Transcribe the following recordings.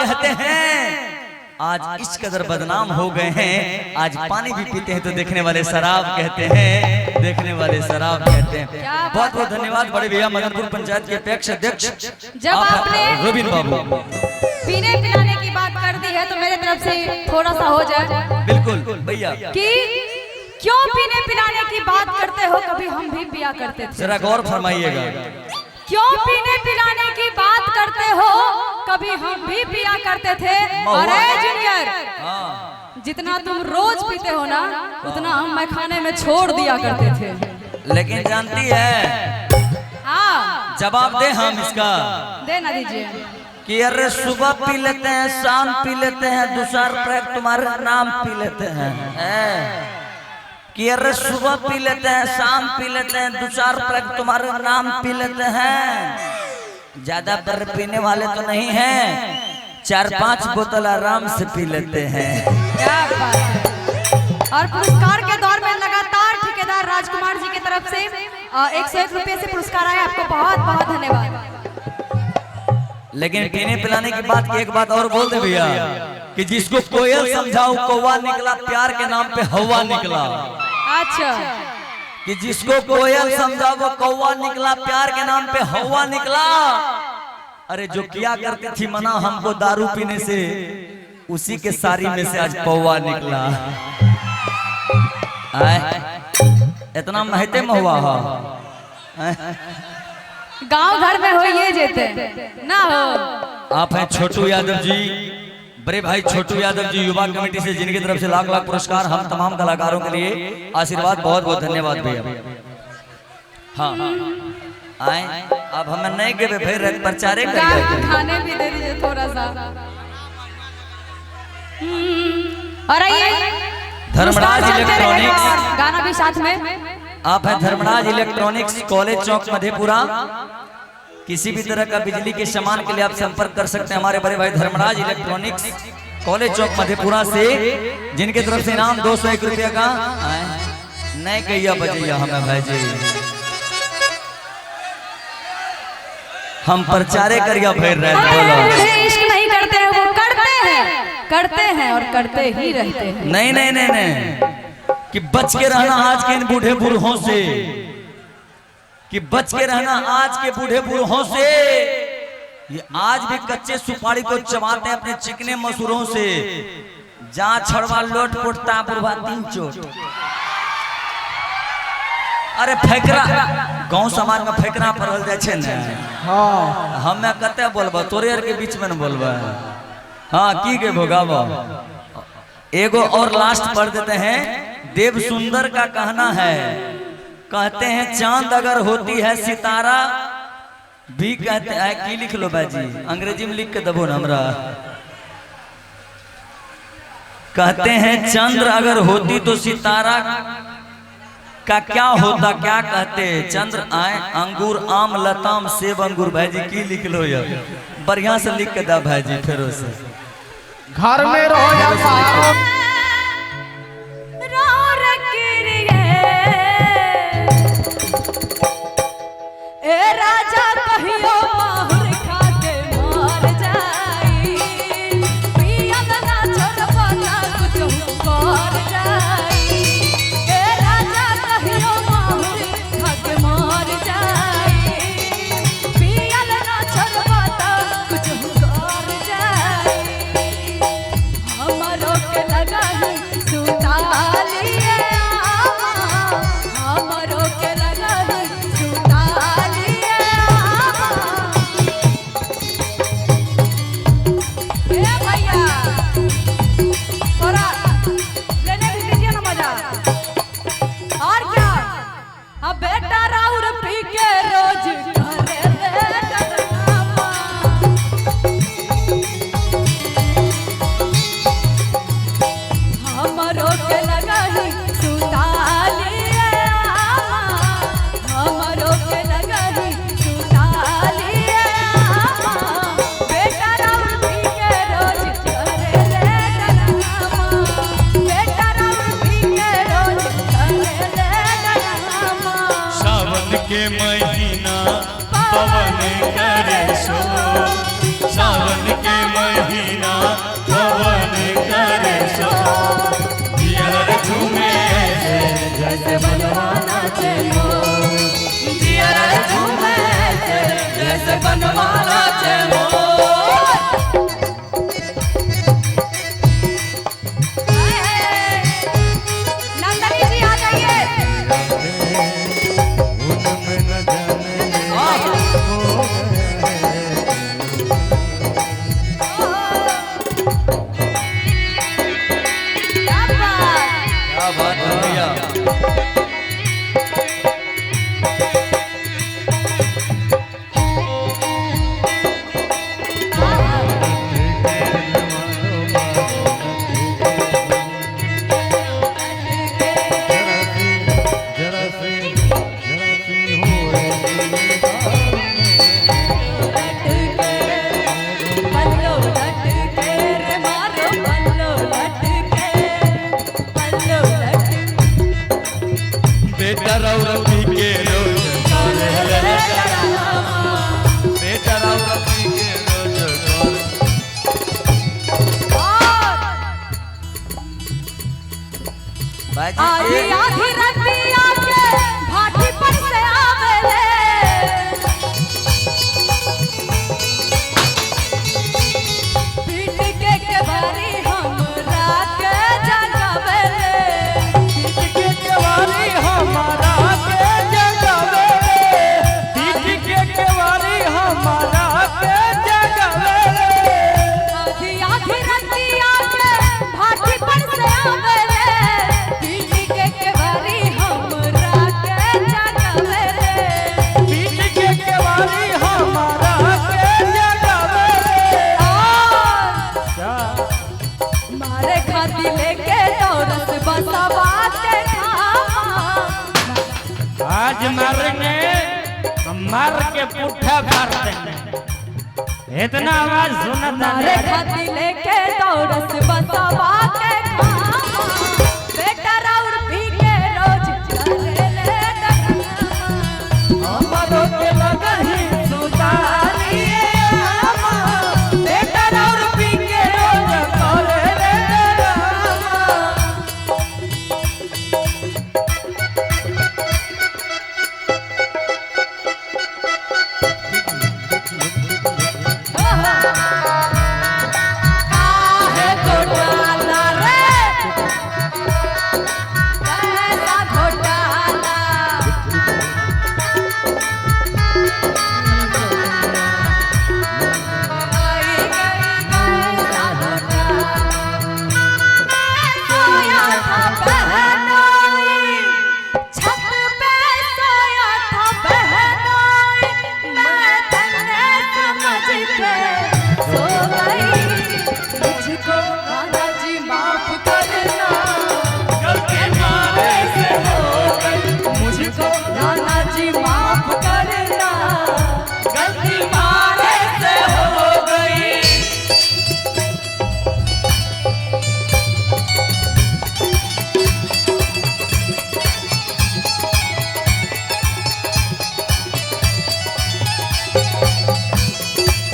कहते हैं आज इस कदर बदनाम हो गए हैं, आज पानी भी पीते हैं तो देखने वाले शराब कहते हैं, देखने वाले शराब कहते हैं। बहुत बहुत धन्यवाद बड़े भैया मदनपुर पंचायत के अध्यक्ष जब आपने रोबिन बाबू पीने पिलाने की बात कर दी है तो मेरे तरफ से थोड़ा सा हो जाए। बिल्कुल भैया कि क्यों पीने पिलाने की बात करते हो, कभी हम भी पिया करते थे। जरा गौर फरमाइएगा। क्यों पीने पिलाने की बात करते हो, कभी हम भी पिया करते थे। अरे जूनियर, जितना तुम रोज पीते हो ना उतना हम मैखाने में छोड़ दिया करते थे। लेकिन जानती है, हाँ जवाब दे हम इसका, दे ना दीजिए कि अरे सुबह पी लेते हैं, शाम पी लेते हैं, दूसरा पैक तुम्हारे नाम पी लेते हैं। कि अरे सुबह पी लेते हैं, शाम पी लेते हैं, दूसरा पैक तुम्हारे नाम पी लेते हैं। ज्यादा पर पीने वाले तो नहीं हैं, 4-5 बोतल आराम से पी लेते हैं। क्या बात है। और पुरस्कार के दौर में लगातार ठेकेदार राजकुमार जी की तरफ से 101 रुपये से पुरस्कार आया। आपको बहुत बहुत धन्यवाद। लेकिन पीने पिलाने की बात की एक बात और बोल दे भैया, कि जिसको कोयल समझाओ कौवा निकला, प्यार के नाम पे हवा निकला। अच्छा, कि जिसको कोयल समझाओ वो कौवा निकला, प्यार के नाम पे हवा निकला। अरे जो किया करती थी मना हमको दारू पीने से, उसी के सारी में से आज कौवा निकला। इतना महते महुआ गांव घर में हो ये जेते ना हो। आप हैं छोटू यादव जी, बड़े भाई छोटू यादव जी युवा कमेटी से, जिनकी तरफ से लाख लाख पुरस्कार हम तमाम कलाकारों के लिए आशीर्वाद। बहुत बहुत धन्यवाद भैया। हाँ आए, अब हमें नहीं के फिर प्रचारे खाने भी दे दीजिए थोड़ा सा। और आइए धर्मराज इलेक्ट्रॉनिक्स, गाना भी साथ में। आप है धर्मराज इलेक्ट्रॉनिक्स, कॉलेज चौक मधेपुरा। किसी भी तरह का बिजली के सामान के लिए आप संपर्क कर सकते हैं हमारे बड़े भाई धर्मराज इलेक्ट्रॉनिक्स, कॉलेज चौक मधेपुरा से, जिनके तरफ से इनाम 201 रुपया का। नहीं कहिया बजैया हमें भाई जी, हम प्रचारे करिया फिर रहे। इश्क नहीं करते हैं, वो करते हैं और करते ही रहते हैं। नहीं नहीं नहीं नहीं, कि बच के रहना आज के इन बूढ़े बूढ़ों से, कि बच के रहना आज के बूढ़े बूढ़ों से। ये आज भी कच्चे सुपारी को चबाते हैं अपने चिकने मसूरों से। जहाँ छड़वा लोट पोटता बुढ़वा 3 चोट। अरे फेकरा गांव समाज में फेकरा पड़ल जाए छे ने। हाँ हमें कते बोलबा, तोरे यार के बीच में न बोलबा। हाँ की के भोगाबा। एगो और लास्ट पढ़ देते हैं। देव सुंदर का कहना है, कहते हैं चांद अगर होती है सितारा भी कहते हैं। की लिख लो बाजी, अंग्रेजी में लिख के दबो ना हमरा। कहते हैं चंद्र अगर होती तो सितारा का क्या होता, क्या कहते। चंद्र आए अंगूर आम लताम सेब अंगूर। भाईजी की लिख लो यार, बढ़िया से लिख के दा भाईजी। फिर से घर में रहो या बाहर राजा कहियो माहुर खा के मार जाई, पियन ना छोड़बा ना कुछ कर जाई। ए राजा कहियो माहुर खा के मार जाई, पियन ना छोड़बा ना कुछ कर जाई। हमरो के लगा ही सुता लिए हमरो के लगा ही सुता के महीना पवन करे सो, सावन के महीना मनवाला चे नंदनी जी आ जाइए। उनमें न क्या बात है भैया। बेटा रौरवी के रोज बेटा रौरवी के रोज आधी आधी रतिया के भाटी पर से आवेले पीट के बारी हमरा के जगावेले पीठ के केवारी हमारा के जगावे पीठ के केवारी हमारा के जगावे आधी आधी रतिया के भाटी पर से आवेले पीट के बारी हमरा के जगावेले पीठ के केवारी हमारा के जगावे मारे खाती लेके दौड़त बसवा के खामा आज मारेंगे मार के पुट्ठा फाड़ देंगे इतना आवाज सुना था मारे खाती लेके दौड़त बसवा के खामा बेटा राउर पी के रोज करेले डकमा हमारो के लगही सुतारिए आमा बेटा और पी के रोज करे रे रामा काहे घोटाला रे कैसा घोटाला मुझको नाना जी माफ करना गलती मारे से हो गई।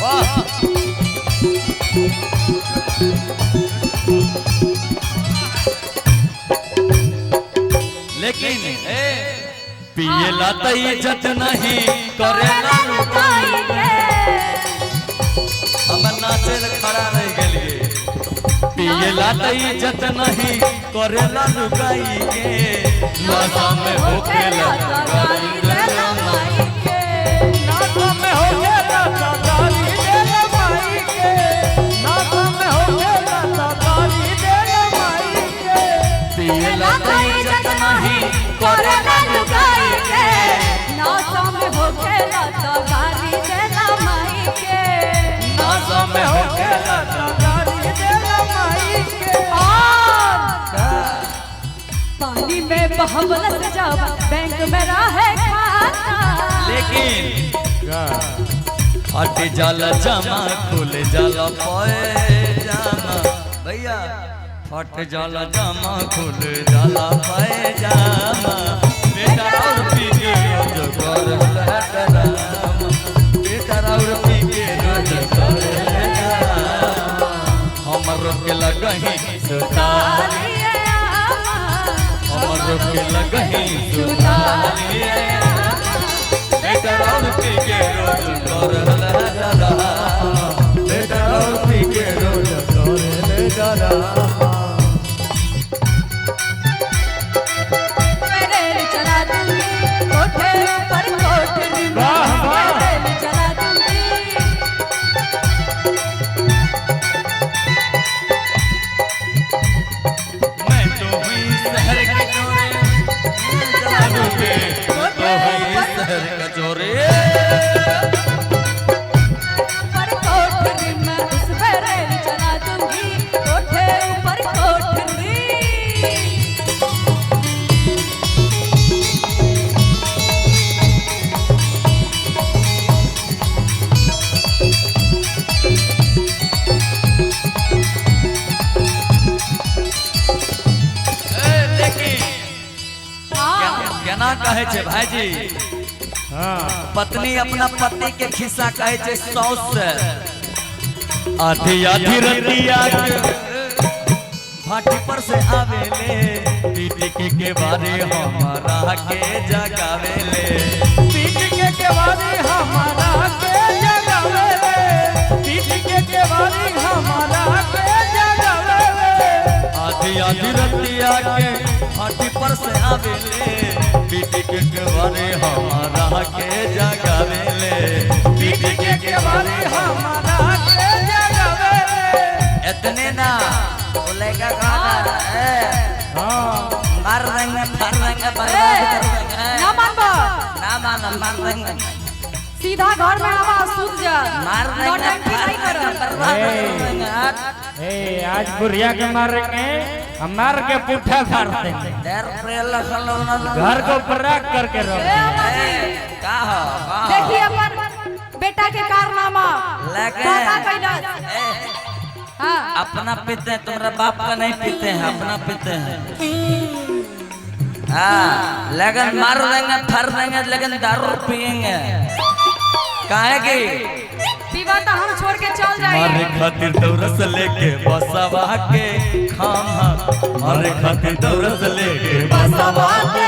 वाह लेकिन पिए लाता इज्जत नहीं करेला हम नाचे खड़ा रह गेलिए पिए लाता इज्जत नहीं करेला लुगाई के नशा में होखेला गाली देला माई के नाता में हो गया गाली दे माई के नाता में हो गया गाली दे माई के पिए लाता इज्जत नहीं करेला लुगाई के नशा में होखेला तो गाली देला माई के नशा में होखेला गाली दे माई के पानी में बहवलत जब बैंक में रहे खाता लेकिन हट जाला जमा खुल जाला पैजामा भैया फट जाला जमा खुल जाला पैजामा बेटा और पी के रोज कर लटरामा बेटा और पी के रोज कर लटरामा हमर के लगही सुतारिए हमर के लगही सुतारिए पेट्रोल पी के रोज करल डरामा पेट्रोल पी के रोज करल डरामा मैं रेल चला दूंगी कोठे पर कोठरी में मैं रेल चला दूंगी मैं तो हुई शहर के चोरे जादूगे तो हुई शहर का चोरे पर कोठरी में उस पे रेल चला दूंगी कोठे पर कोठरी लेकिन हाँ केना कहे छे भाईजी हाँ पत्नी अपना पति के खिस्सा कहे छे सौस से आधी आधी रतिया के भाटी पर से आवेले पीटी के बारे हमारा के जगावेले पीठ के केवारी हमारा के जगावेले पीठ के केवारी हमारा के जगावेले आधी आधी रतिया के भाटी पर से आवेले पीटी के बारे हमारा के जगावेले पीठ के केवारी हमारा के जगावेले इतने ना बोले का गाना हाँ मार देंगे फाड़ देंगे बर्बाद कर देंगे ना मानबो ना मार देंगे सीधा घर में आवा सूत जा मार देंगे नौटंकी नहीं करो बर्बाद कर देंगे ए आज बुढ़िया के मारेंगे हम मार के पुट्ठा फाड़ देंगे देर प्रेल खलोना घर को पराग करके रख ए अम्मा जी का हो देखिए अपन बेटा के कारनामा लेके काका कैलाश हाँ अपना पीते हैं तुम्हारा बाप का नहीं पीते हैं अपना पीते हैं हाँ लेकिन मार देंगे फर देंगे लेकिन दारू पियेंगे काहे की पीवा तो हम छोड़ के चल मारे जाएंगे खातिर दौरस लेके बसवा के खामा मारे खातिर दौरस लेके बसवा के